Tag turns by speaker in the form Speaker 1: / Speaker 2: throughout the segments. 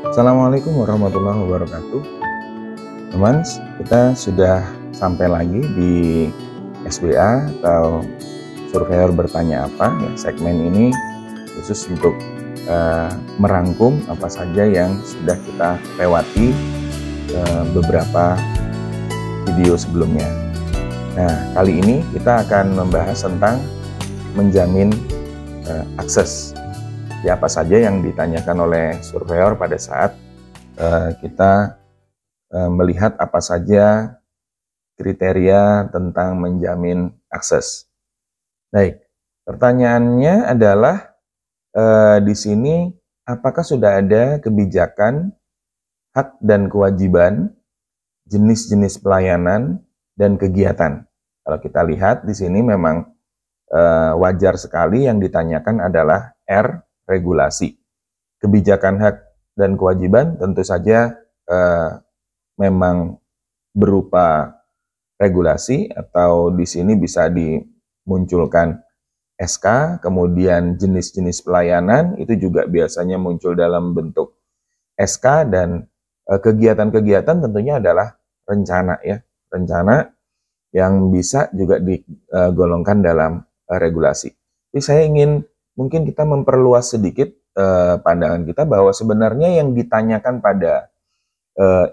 Speaker 1: Assalamualaikum warahmatullahi wabarakatuh. Teman, kita sudah sampai lagi di SBA atau Surveyor Bertanya Apa. Ya, segmen ini khusus untuk merangkum apa saja yang sudah kita lewati beberapa video sebelumnya. Nah, kali ini kita akan membahas tentang menjamin akses. Ya, apa saja yang ditanyakan oleh surveyor pada saat kita melihat apa saja kriteria tentang menjamin akses. Baik, pertanyaannya adalah di sini apakah sudah ada kebijakan, hak dan kewajiban, jenis-jenis pelayanan dan kegiatan. Kalau kita lihat di sini memang wajar sekali yang ditanyakan adalah R, regulasi. Kebijakan, hak dan kewajiban tentu saja memang berupa regulasi atau di sini bisa dimunculkan SK, kemudian jenis-jenis pelayanan itu juga biasanya muncul dalam bentuk SK, dan kegiatan-kegiatan tentunya adalah rencana ya, rencana yang bisa juga digolongkan dalam regulasi. Jadi saya ingin mungkin kita memperluas sedikit pandangan kita bahwa sebenarnya yang ditanyakan pada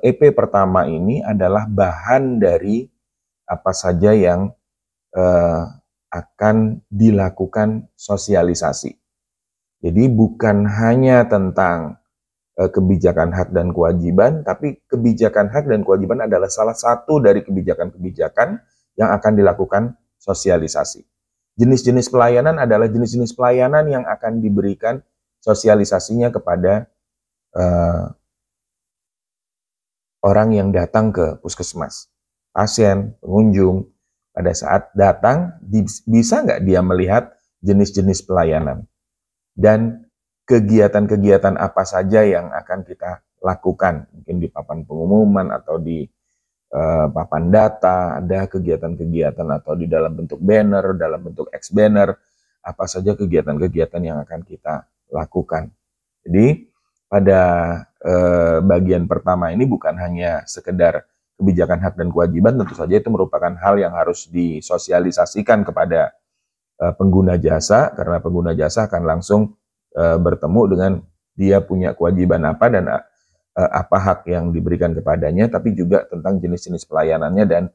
Speaker 1: EP pertama ini adalah bahan dari apa saja yang akan dilakukan sosialisasi. Jadi bukan hanya tentang kebijakan hak dan kewajiban, tapi kebijakan hak dan kewajiban adalah salah satu dari kebijakan-kebijakan yang akan dilakukan sosialisasi. Jenis-jenis pelayanan adalah jenis-jenis pelayanan yang akan diberikan sosialisasinya kepada orang yang datang ke puskesmas, pasien, pengunjung, pada saat datang bisa nggak dia melihat jenis-jenis pelayanan dan kegiatan-kegiatan apa saja yang akan kita lakukan, mungkin di papan pengumuman atau di papan data, ada kegiatan-kegiatan atau di dalam bentuk banner, dalam bentuk X-banner, apa saja kegiatan-kegiatan yang akan kita lakukan. Jadi pada bagian pertama ini bukan hanya sekedar kebijakan hak dan kewajiban, tentu saja itu merupakan hal yang harus disosialisasikan kepada pengguna jasa, karena pengguna jasa akan langsung bertemu dengan dia punya kewajiban apa dan apa hak yang diberikan kepadanya, tapi juga tentang jenis-jenis pelayanannya dan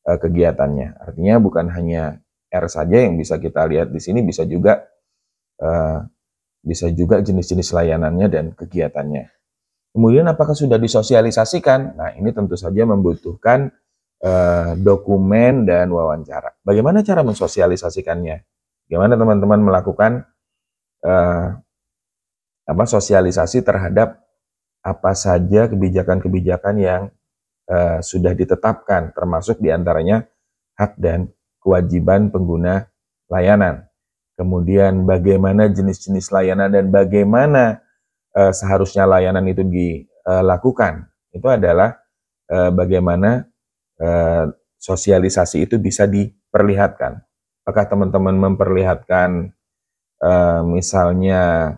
Speaker 1: kegiatannya. Artinya bukan hanya R saja yang bisa kita lihat di sini, bisa juga jenis-jenis layanannya dan kegiatannya. Kemudian apakah sudah disosialisasikan? Nah, ini tentu saja membutuhkan dokumen dan wawancara. Bagaimana cara mensosialisasikannya? Bagaimana teman-teman melakukan sosialisasi terhadap apa saja kebijakan-kebijakan yang sudah ditetapkan, termasuk diantaranya hak dan kewajiban pengguna layanan. Kemudian bagaimana jenis-jenis layanan dan bagaimana seharusnya layanan itu dilakukan. Itu adalah bagaimana sosialisasi itu bisa diperlihatkan. Apakah teman-teman memperlihatkan misalnya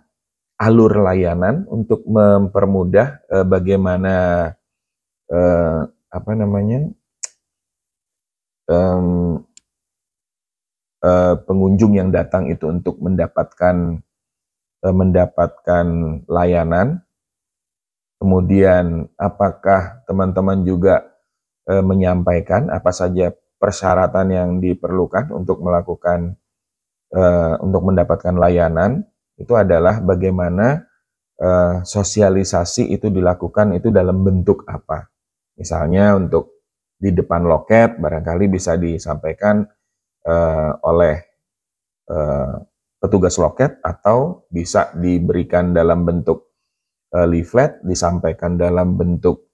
Speaker 1: alur layanan untuk mempermudah bagaimana pengunjung yang datang itu untuk mendapatkan layanan. Kemudian apakah teman-teman juga menyampaikan apa saja persyaratan yang diperlukan untuk melakukan untuk mendapatkan layanan. Itu adalah bagaimana sosialisasi itu dilakukan itu dalam bentuk apa. Misalnya untuk di depan loket barangkali bisa disampaikan oleh petugas loket, atau bisa diberikan dalam bentuk leaflet, disampaikan dalam bentuk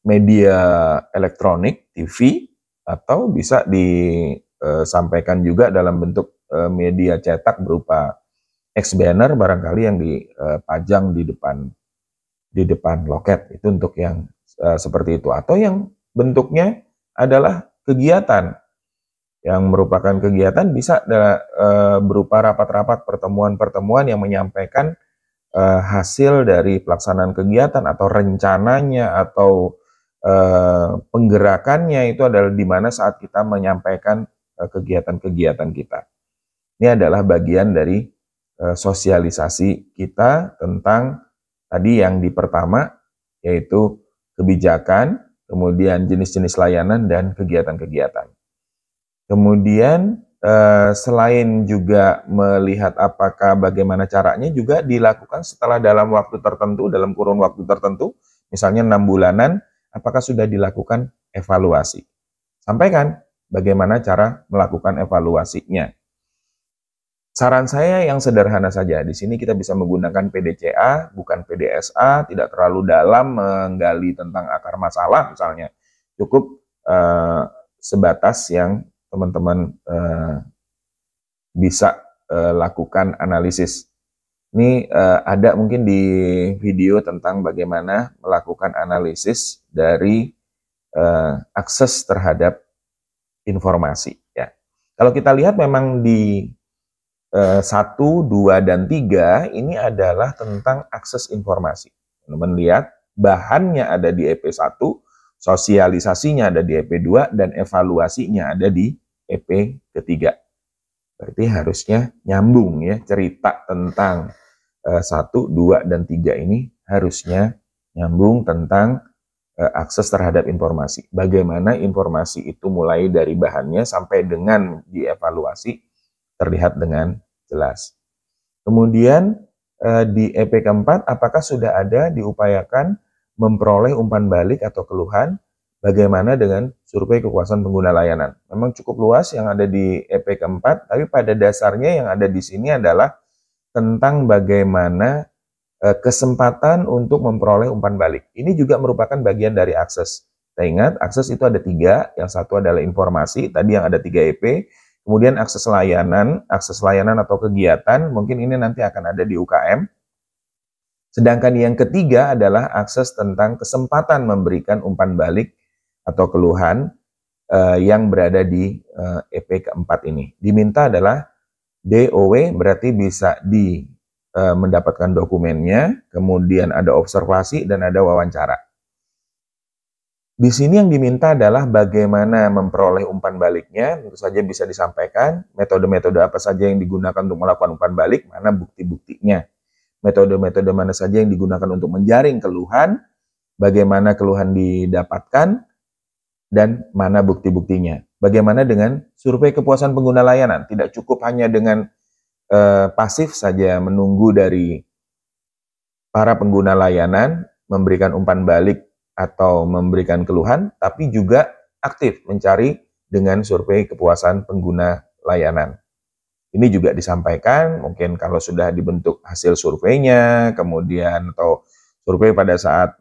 Speaker 1: media elektronik, TV, atau bisa disampaikan juga dalam bentuk media cetak berupa X-banner barangkali yang dipajang di depan loket. Itu untuk yang seperti itu, atau yang bentuknya adalah kegiatan. yang merupakan kegiatan bisa berupa rapat-rapat, pertemuan-pertemuan yang menyampaikan hasil dari pelaksanaan kegiatan atau rencananya atau penggerakannya. Itu adalah di mana saat kita menyampaikan kegiatan-kegiatan kita. Ini adalah bagian dari sosialisasi kita tentang tadi yang di pertama, yaitu kebijakan, kemudian jenis-jenis layanan dan kegiatan-kegiatan. Kemudian selain juga melihat apakah bagaimana caranya, juga dilakukan setelah dalam waktu tertentu, dalam kurun waktu tertentu, misalnya 6 bulanan, apakah sudah dilakukan evaluasi. Sampaikan bagaimana cara melakukan evaluasinya. Saran saya yang sederhana saja, di sini kita bisa menggunakan PDCA, bukan PDSA, tidak terlalu dalam menggali tentang akar masalah misalnya. Cukup sebatas yang teman-teman bisa lakukan analisis. Ini ada mungkin di video tentang bagaimana melakukan analisis dari akses terhadap informasi. Ya. Kalau kita lihat memang di 1, 2, dan 3 ini adalah tentang akses informasi. Teman-teman lihat bahannya ada di EP1, sosialisasinya ada di EP2, dan evaluasinya ada di EP ketiga. Berarti harusnya nyambung ya, cerita tentang 1, 2, dan 3 ini harusnya nyambung tentang akses terhadap informasi. Bagaimana informasi itu mulai dari bahannya sampai dengan dievaluasi terlihat dengan jelas. Kemudian di EP keempat, apakah sudah ada diupayakan memperoleh umpan balik atau keluhan? Bagaimana dengan survei kepuasan pengguna layanan? Memang cukup luas yang ada di EP keempat, tapi pada dasarnya yang ada di sini adalah tentang bagaimana kesempatan untuk memperoleh umpan balik. Ini juga merupakan bagian dari akses. Kita ingat, akses itu ada 3, yang satu adalah informasi, tadi yang ada 3 EP, kemudian akses layanan atau kegiatan, mungkin ini nanti akan ada di UKM. Sedangkan yang ketiga adalah akses tentang kesempatan memberikan umpan balik atau keluhan yang berada di EP keempat ini. Diminta adalah DOW, berarti bisa mendapatkan dokumennya, kemudian ada observasi dan ada wawancara. Di sini yang diminta adalah bagaimana memperoleh umpan baliknya, tentu saja bisa disampaikan, metode-metode apa saja yang digunakan untuk melakukan umpan balik, mana bukti-buktinya. Metode-metode mana saja yang digunakan untuk menjaring keluhan, bagaimana keluhan didapatkan, dan mana bukti-buktinya. Bagaimana dengan survei kepuasan pengguna layanan, tidak cukup hanya dengan pasif saja menunggu dari para pengguna layanan, memberikan umpan balik, atau memberikan keluhan, tapi juga aktif mencari dengan survei kepuasan pengguna layanan. Ini juga disampaikan, mungkin kalau sudah dibentuk hasil surveinya, kemudian atau survei pada saat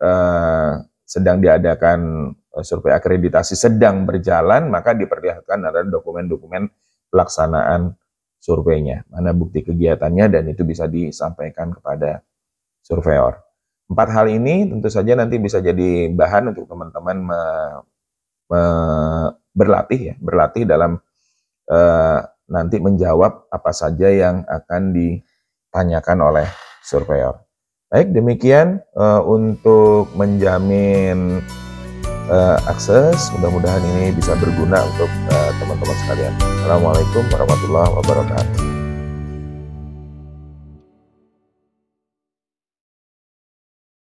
Speaker 1: sedang diadakan survei akreditasi sedang berjalan, maka diperlihatkan ada dokumen-dokumen pelaksanaan surveinya, mana bukti kegiatannya, dan itu bisa disampaikan kepada surveyor. 4 hal ini tentu saja nanti bisa jadi bahan untuk teman-teman berlatih dalam nanti menjawab apa saja yang akan ditanyakan oleh surveyor. Baik, demikian untuk menjamin akses, mudah-mudahan ini bisa berguna untuk teman-teman sekalian. Assalamualaikum warahmatullahi wabarakatuh.